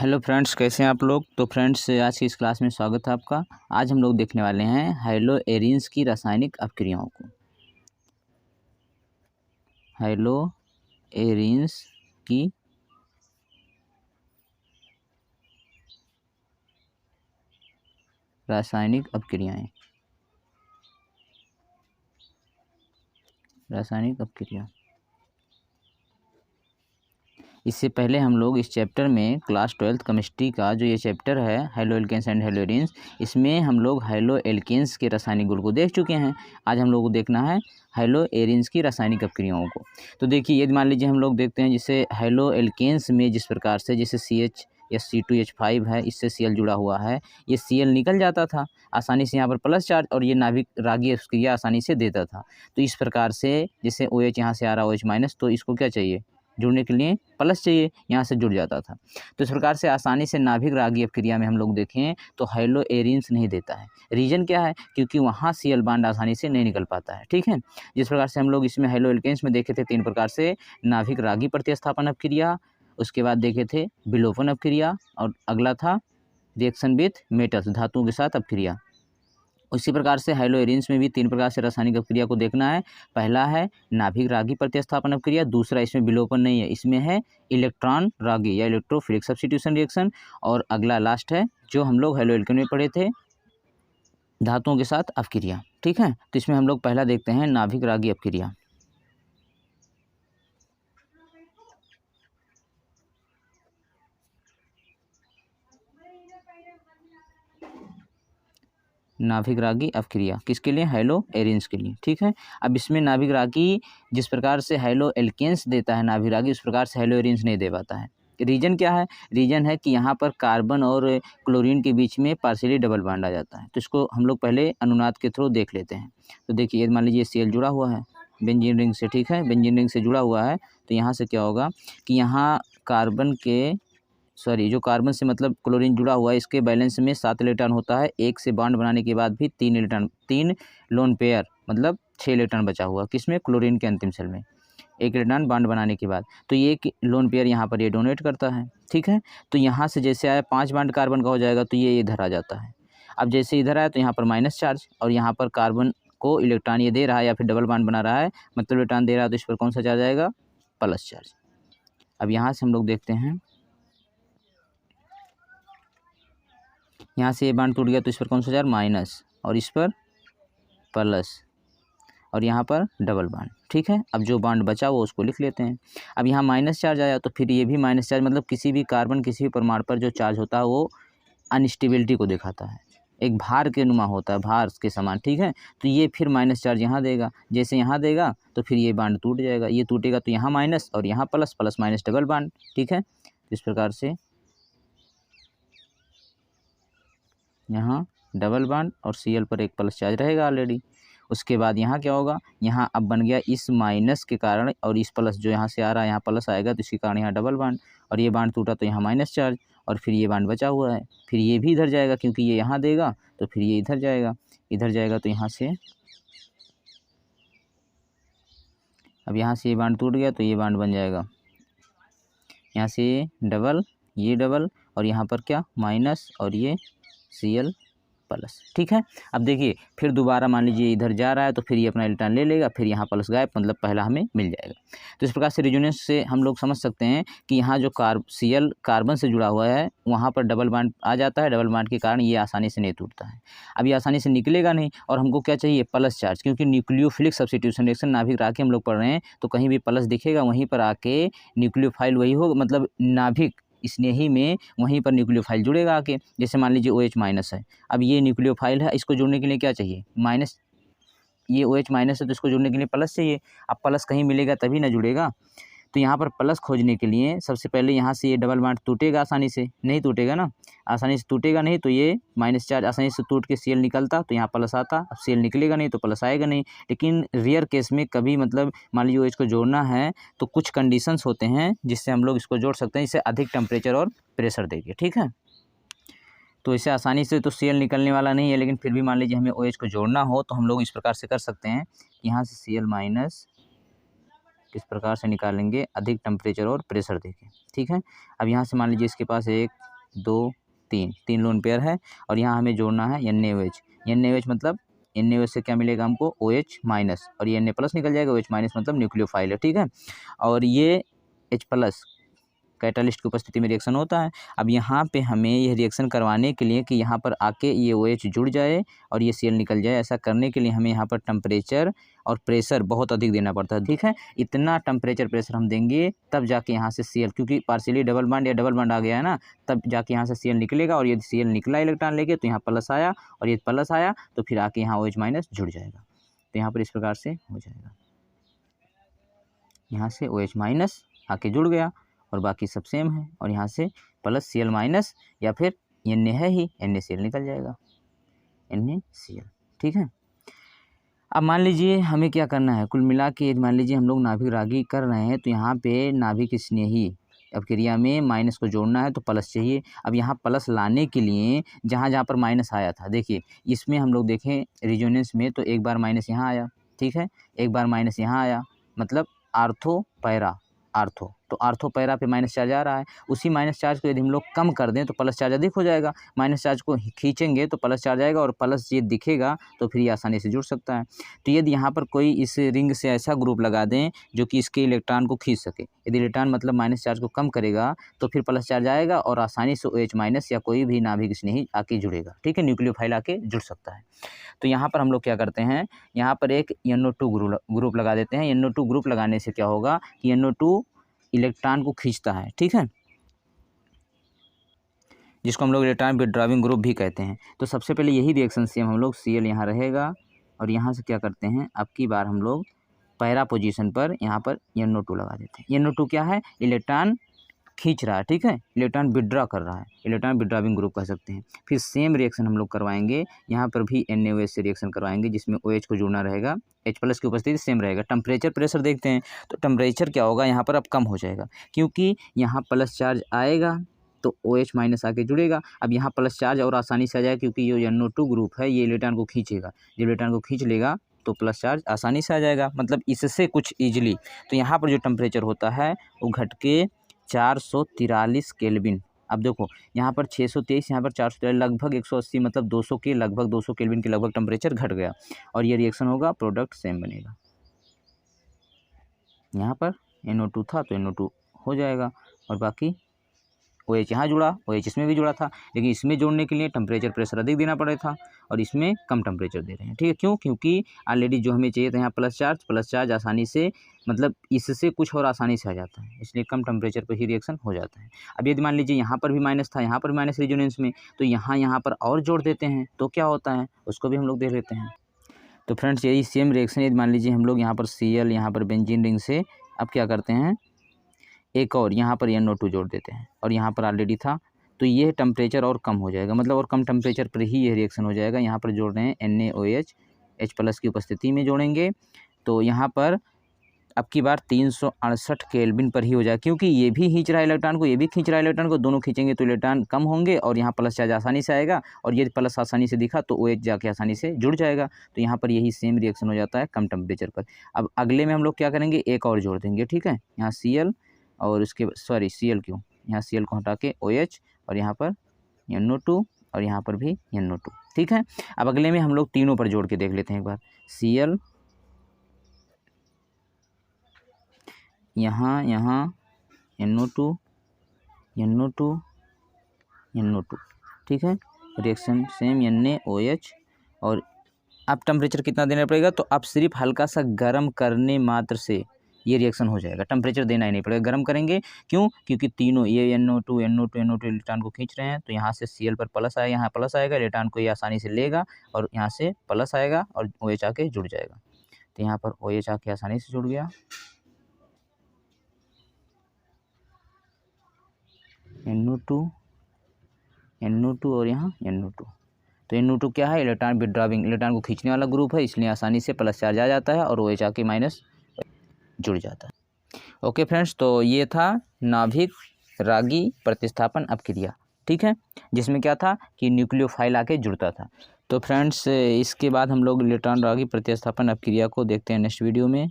Hello friends, कैसे हैं आप लोग। तो फ्रेंड्स, आज की इस क्लास में स्वागत है आपका। आज हम लोग देखने वाले हैं हैलोएरिन्स की रासायनिक अपक्रियाओं को। हैलोएरिन्स की रासायनिक अपक्रियाएं। रासायनिक अपक्रिया। इससे पहले हम लोग इस चैप्टर में क्लास 12th केमिस्ट्री का जो ये चैप्टर है हैलोएल्केन्स एंड हैलोएरिन्स, इसमें हम लोग हैलोएल्केन्स के रासायनिक गुण को देख चुके हैं। आज हम लोग को देखना है हैलोएरिन्स की रासायनिक अपक्रियाओं को। तो देखिए, यदि मान लीजिए हम लोग देखते हैं जैसे हैलोएल्केन्स में जिस प्रकार से जैसे CH या C2H5 है, इससे Cl जुड़ा हुआ है, ये Cl निकल जाता था आसानी से यहाँ पर प्लस चार्ज, और ये नाभिक रागी अपक्रिया आसानी से देता था। तो इस प्रकार से जैसे OH यहाँ से आ रहा OH माइनस, तो इसको क्या चाहिए, जुड़ने के लिए प्लस चाहिए, यहाँ से जुड़ जाता था। तो इस प्रकार से आसानी से नाभिक रागी अपक्रिया में हम लोग देखें तो हैलोएरिन्स नहीं देता है। रीजन क्या है, क्योंकि वहाँ Cl बांड आसानी से नहीं निकल पाता है। ठीक है, जिस प्रकार से हम लोग इसमें हैलोएल्केन्स में देखे थे 3 प्रकार से, नाभिक रागी प्रतिस्थापन अपक्रिया, उसके बाद देखे थे विलोपन अपक्रिया, और अगला था रिएक्शन विथ मेटल्स, धातुओं के साथ अपक्रिया। उसी प्रकार से हैलोएरिन्स में भी 3 प्रकार से रासायनिक अपक्रिया को देखना है। पहला है नाभिक रागी प्रतिस्थापन अपक्रिया, दूसरा इसमें विलोपन नहीं है, इसमें है इलेक्ट्रॉन रागी या इलेक्ट्रोफिलिक सब्स्टिट्यूशन रिएक्शन, और अगला लास्ट है जो हम लोग हैलोएल्केन में पढ़े थे, धातुओं के साथ अपक्रिया। ठीक है, तो इसमें हम लोग पहला देखते हैं नाभिक रागी अपक्रिया। नाभिक रागी अपक्रिया किसके लिए, हैलोएरिन्स के लिए। ठीक है, अब इसमें नाभिक रागी जिस प्रकार से हैलोएल्केन्स देता है नाभिक रागी, उस प्रकार से हैलोएरिन्स नहीं दे पाता है। रीजन क्या है, रीजन है कि यहाँ पर कार्बन और क्लोरीन के बीच में पार्शियली डबल बॉन्ड आ जाता है। तो इसको हम लोग पहले अनुनाद के थ्रू देख लेते हैं। तो देखिए, मान लीजिए Cl जुड़ा हुआ है बेंजीन रिंग से। ठीक है, बेंजीन रिंग से जुड़ा हुआ है, तो यहाँ से क्या होगा कि यहाँ कार्बन के जो कार्बन से मतलब क्लोरीन जुड़ा हुआ है, इसके बैलेंस में 7 इलेक्ट्रॉन होता है। एक से बॉन्ड बनाने के बाद भी 3 इलेक्ट्रॉन, 3 लोन पेयर मतलब 6 इलेक्ट्रॉन बचा हुआ किसमें, क्लोरीन के अंतिम सेल में, 1 इलेक्ट्रॉन बॉन्ड बनाने के बाद। तो ये एक लोन पेयर यहाँ पर ये डोनेट करता है। ठीक है, तो यहाँ से जैसे आया 5 बॉन्ड कार्बन का हो जाएगा, तो ये इधर आ जाता है। अब जैसे इधर आया तो यहाँ पर माइनस चार्ज, और यहाँ पर कार्बन को इलेक्ट्रॉन ये दे रहा है या फिर डबल बॉन्ड बना रहा है, मतलब इलेक्ट्रॉन दे रहा है, तो इस पर कौन सा चार्ज आएगा, प्लस चार्ज। अब यहाँ से हम लोग देखते हैं, यहाँ से ये बांड टूट गया, तो इस पर कौन सा चार्ज, माइनस, और इस पर प्लस, और यहाँ पर डबल बांड। ठीक है, अब जो बांड बचा वो उसको लिख लेते हैं। अब यहाँ माइनस चार्ज आया, तो फिर ये भी माइनस चार्ज, मतलब किसी भी कार्बन किसी भी परमाणु पर जो चार्ज होता है वो अनस्टेबिलिटी को दिखाता है, एक भार के नुमा होता है, भार के समान। ठीक है, तो ये फिर माइनस चार्ज यहाँ देगा, जैसे यहाँ देगा तो फिर ये बांड टूट जाएगा, ये टूटेगा तो यहाँ माइनस और यहाँ plus, plus minus double bond. ठीक है, इस प्रकार से यहाँ डबल बॉन्ड और Cl पर एक प्लस चार्ज रहेगा ऑलरेडी। उसके बाद यहाँ क्या होगा, यहाँ अब बन गया इस माइनस के कारण, और इस प्लस जो यहाँ से आ रहा है यहाँ प्लस आएगा, तो इसी कारण यहाँ डबल बॉन्ड, और ये बॉन्ड टूटा तो यहाँ माइनस चार्ज, और फिर ये बॉन्ड बचा हुआ है, फिर ये भी इधर जाएगा क्योंकि ये यहाँ देगा, तो फिर ये इधर जाएगा, इधर जाएगा तो यहाँ से, अब यहाँ से ये बॉन्ड टूट गया तो ये बॉन्ड बन जाएगा, यहाँ से डबल, ये डबल, और यहाँ पर क्या, माइनस, और ये Cl प्लस। ठीक है, अब देखिए फिर दोबारा मान लीजिए इधर जा रहा है, तो फिर ये अपना इलेक्ट्रॉन ले लेगा, फिर यहाँ प्लस गायब, मतलब पहला हमें मिल जाएगा। तो इस प्रकार से रेजोनेंस से हम लोग समझ सकते हैं कि यहाँ जो Cl कार्बन से जुड़ा हुआ है, वहाँ पर डबल बॉन्ड आ जाता है, डबल बॉन्ड के कारण ये आसानी से नहीं टूटता है। अब ये आसानी से निकलेगा नहीं, और हमको क्या चाहिए, प्लस चार्ज, क्योंकि न्यूक्लियोफिलिक सब्स्टिट्यूशन रिएक्शन नाभिक रागी हम लोग पढ़ रहे हैं, तो कहीं भी प्लस दिखेगा वहीं पर आके न्यूक्लियोफाइल वही होगा, मतलब नाभिक स्नेही में वहीं पर न्यूक्लियोफाइल जुड़ेगा आके। जैसे मान लीजिए OH माइनस है, अब ये न्यूक्लियोफाइल है, इसको जोड़ने के लिए क्या चाहिए, माइनस, ये OH माइनस है तो इसको जोड़ने के लिए प्लस चाहिए। अब प्लस कहीं मिलेगा तभी ना जुड़ेगा, तो यहाँ पर प्लस खोजने के लिए सबसे पहले यहाँ से ये डबल बॉन्ड टूटेगा, आसानी से नहीं टूटेगा ना, आसानी से टूटेगा नहीं, तो ये माइनस चार्ज आसानी से टूट के Cl निकलता, तो यहाँ प्लस आता। अब Cl निकलेगा नहीं तो प्लस आएगा नहीं। लेकिन रेयर केस में कभी, मतलब मान लीजिए OH को जोड़ना है तो कुछ कंडीशंस होते हैं जिससे हम लोग इसको जोड़ सकते हैं, जिससे अधिक टेम्परेचर और प्रेशर देगी। ठीक है, तो इसे आसानी से तो Cl निकलने वाला नहीं है, लेकिन फिर भी मान लीजिए हमें OH को जोड़ना हो तो हम लोग इस प्रकार से कर सकते हैं कि यहाँ से Cl माइनस इस प्रकार से निकालेंगे, अधिक टेम्परेचर और प्रेशर देके। ठीक है, अब यहाँ से मान लीजिए इसके पास एक 2 3 लोन पेयर है और यहाँ हमें जोड़ना है NaOH। NaOH मतलब NaOH से क्या मिलेगा हमको OH माइनस, और ये Na प्लस निकल जाएगा, OH माइनस मतलब न्यूक्लियोफाइल है, ठीक है। और ये H प्लस कैटालिस्ट की उपस्थिति में रिएक्शन होता है। अब यहाँ पे हमें यह रिएक्शन करवाने के लिए कि यहाँ पर आके ये OH जुड़ जाए और ये Cl निकल जाए, ऐसा करने के लिए हमें यहाँ पर टेम्परेचर और प्रेशर बहुत अधिक देना पड़ता है, ठीक है। इतना टेम्परेचर प्रेशर हम देंगे तब जाके यहाँ से Cl, क्योंकि पार्शियली डबल बॉन्ड या डबल बॉन्ड आ गया है ना, तब जाके यहाँ से Cl निकलेगा। और यदि Cl निकला इलेक्ट्रॉन लेके तो यहाँ प्लस आया, और ये प्लस आया तो फिर आके यहाँ OH माइनस जुड़ जाएगा। तो यहाँ पर इस प्रकार से हो जाएगा, यहाँ से OH माइनस आके जुड़ गया और बाकी सब सेम है, और यहाँ से प्लस Cl माइनस या फिर Na है ही, NaCl निकल जाएगा, NaCl, ठीक है। अब मान लीजिए हमें क्या करना है, कुल मिला के मान लीजिए हम लोग नाभिक रागी कर रहे हैं, तो यहाँ पे नाभिक स्नेही अपक्रिया में माइनस को जोड़ना है तो प्लस चाहिए। अब यहाँ प्लस लाने के लिए जहाँ जहाँ पर माइनस आया था, देखिए इसमें हम लोग देखें रिजोनेंस में तो एक बार माइनस यहाँ आया, ठीक है, एक बार माइनस यहाँ आया, मतलब आर्थो पैरा आर्थो, तो आर्थो पैरा पे माइनस चार्ज आ रहा है। उसी माइनस चार्ज को यदि हम लोग कम कर दें तो प्लस चार्ज अधिक हो जाएगा, माइनस चार्ज को खींचेंगे तो प्लस चार्ज आएगा और प्लस ये दिखेगा तो फिर ये आसानी से जुड़ सकता है। तो यदि यहाँ पर कोई इस रिंग से ऐसा ग्रुप लगा दें जो कि इसके इलेक्ट्रॉन को खींच सके, यदि इलेक्ट्रॉन मतलब माइनस चार्ज को कम करेगा तो फिर प्लस चार्ज आएगा और आसानी से OH माइनस या कोई भी नाभिक स्नेही आके जुड़ेगा, ठीक है, न्यूक्लियोफाइल आके जुड़ सकता है। तो यहाँ पर हम लोग क्या करते हैं, यहाँ पर एक NO2 ग्रुप लगा देते हैं। NO2 ग्रुप लगाने से क्या होगा कि NO2 इलेक्ट्रॉन को खींचता है, ठीक है, जिसको हम लोग इलेक्ट्रॉन विथड्रॉविंग ग्रुप भी कहते हैं। तो सबसे पहले यही रिएक्शन सेम हम लोग Cl यहाँ रहेगा और यहाँ से क्या करते हैं, अब की बार हम लोग पैरा पोजीशन पर यहाँ पर NO2 लगा देते हैं। NO2 क्या है, इलेक्ट्रॉन खींच रहा है, ठीक है, इलेक्ट्रॉन विड्रॉ कर रहा है, इलेक्ट्रॉन विड्रॉविंग ग्रुप कह सकते हैं। फिर सेम रिएक्शन हम लोग करवाएंगे, यहाँ पर भी NaOH से रिएक्शन करवाएंगे जिसमें OH को जुड़ना रहेगा, H प्लस की उपस्थिति सेम रहेगा। टेम्परेचर प्रेशर देखते हैं, तो टेम्परेचर क्या होगा यहाँ पर अब कम हो जाएगा, क्योंकि यहाँ प्लस चार्ज आएगा तो OH माइनस आके जुड़ेगा। अब यहाँ प्लस चार्ज और आसानी से आ जाएगा क्योंकि ये NO2 ग्रुप है, ये इलेक्ट्रॉन को खींचेगा, जब इलेक्ट्रॉन को खींच लेगा तो प्लस चार्ज आसानी से आ जाएगा, मतलब इससे कुछ ईजिली। तो यहाँ पर जो टेम्परेचर होता है वो घट के 443 केल्विन। अब देखो यहाँ पर 623, यहाँ पर 443, लगभग 180, मतलब 200 के लगभग 200 केल्विन के लगभग टेम्परेचर घट गया और ये रिएक्शन होगा, प्रोडक्ट सेम बनेगा। यहाँ पर NO2 था तो NO2 हो जाएगा और बाकी OH यहाँ जुड़ा, OH इसमें भी जुड़ा था, लेकिन इसमें जोड़ने के लिए टेम्परेचर प्रेशर अधिक देना पड़ा था और इसमें कम टेम्परेचर दे रहे हैं, ठीक है। क्यों, क्योंकि ऑलरेडी जो हमें चाहिए था यहाँ प्लस चार्ज आसानी से, मतलब इससे कुछ और आसानी से आ जाता है, इसलिए कम टेम्परेचर पर ही रिएक्शन हो जाता है। अब यदि मान लीजिए यहाँ पर भी माइनस था, यहाँ पर भी माइनस रिजोनेंस में, तो यहाँ पर और जोड़ देते हैं तो क्या होता है उसको भी हम लोग देख लेते हैं। तो फ्रेंड्स यही सेम रिएक्शन यदि मान लीजिए हम लोग यहाँ पर Cl, यहाँ पर बेंजीन रिंग से अब क्या करते हैं, एक और यहाँ पर NO2 जोड़ देते हैं और यहाँ पर ऑलरेडी था, तो ये टेम्परेचर और कम हो जाएगा, मतलब और कम टेम्परेचर पर ही ये रिएक्शन हो जाएगा। यहाँ पर जोड़ रहे हैं NaOH, H प्लस की उपस्थिति में जोड़ेंगे तो यहाँ पर अब की बार 368 केल्विन पर ही हो जाएगा, क्योंकि ये भी खींच रहा है इलेक्ट्रॉन को, ये भी खींच रहा है इलेक्ट्रॉन को, दोनों खींचेंगे तो इलेक्ट्रॉन कम होंगे और यहाँ प्लस चार्ज आसानी से आएगा और ये प्लस आसानी से दिखा तो OH जाके आसानी से जुड़ जाएगा। तो यहाँ पर यही सेम रिएक्शन हो जाता है कम टेम्परेचर पर। अब अगले में हम लोग क्या करेंगे, एक और जोड़ देंगे, ठीक है, यहाँ Cl और उसके Cl क्यों, यहाँ Cl को हटा के OH और यहाँ पर NO2 और यहाँ पर भी NO2, ठीक है। अब अगले में हम लोग तीनों पर जोड़ के देख लेते हैं एक बार, Cl यहाँ NO2 NO2, ठीक है, रिएक्शन सेम NaOH। और अब टेम्परेचर कितना देना पड़ेगा, तो अब सिर्फ हल्का सा गर्म करने मात्र से ये रिएक्शन हो जाएगा, टेम्परेचर देना ही नहीं पड़ेगा, गर्म करेंगे। क्यों, क्योंकि तीनों ये NO2 इलेक्ट्रॉन को खींच रहे हैं, तो यहाँ से Cl पर प्लस आएगा, यहाँ प्लस आएगा, इलेक्ट्रॉन को ये आसानी से लेगा और यहाँ से प्लस आएगा और OH आके जुड़ जाएगा। तो यहाँ पर OH आके आसानी से जुड़ गया, NO2 और यहाँ NO2। तो NO2 क्या है, इलेक्ट्रॉन विथड्रॉविंग, इलेक्ट्रॉन को खींचने वाला ग्रुप है, इसलिए आसानी से प्लस चार्ज आ जाता है और OH आके माइनस जुड़ जाता है। ओके फ्रेंड्स, तो ये था नाभिक रागी प्रतिस्थापन अपक्रिया, ठीक है, जिसमें क्या था कि न्यूक्लियोफाइल आके जुड़ता था। तो फ्रेंड्स इसके बाद हम लोग इलेक्ट्रॉन रागी प्रतिस्थापन अपक्रिया को देखते हैं नेक्स्ट वीडियो में,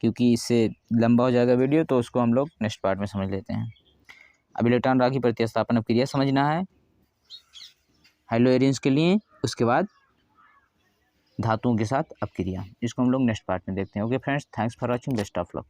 क्योंकि इससे लंबा हो जाएगा वीडियो, तो उसको हम लोग नेक्स्ट पार्ट में समझ लेते हैं। अब इलेक्ट्रॉन राखी प्रतिस्थापन क्रिया समझना है हेलो एरियंस के लिए, उसके बाद धातुओं के साथ अपक्रिया, इसको हम लोग नेक्स्ट पार्ट में देखते हैं। Okay friends, thanks for watching, best of luck.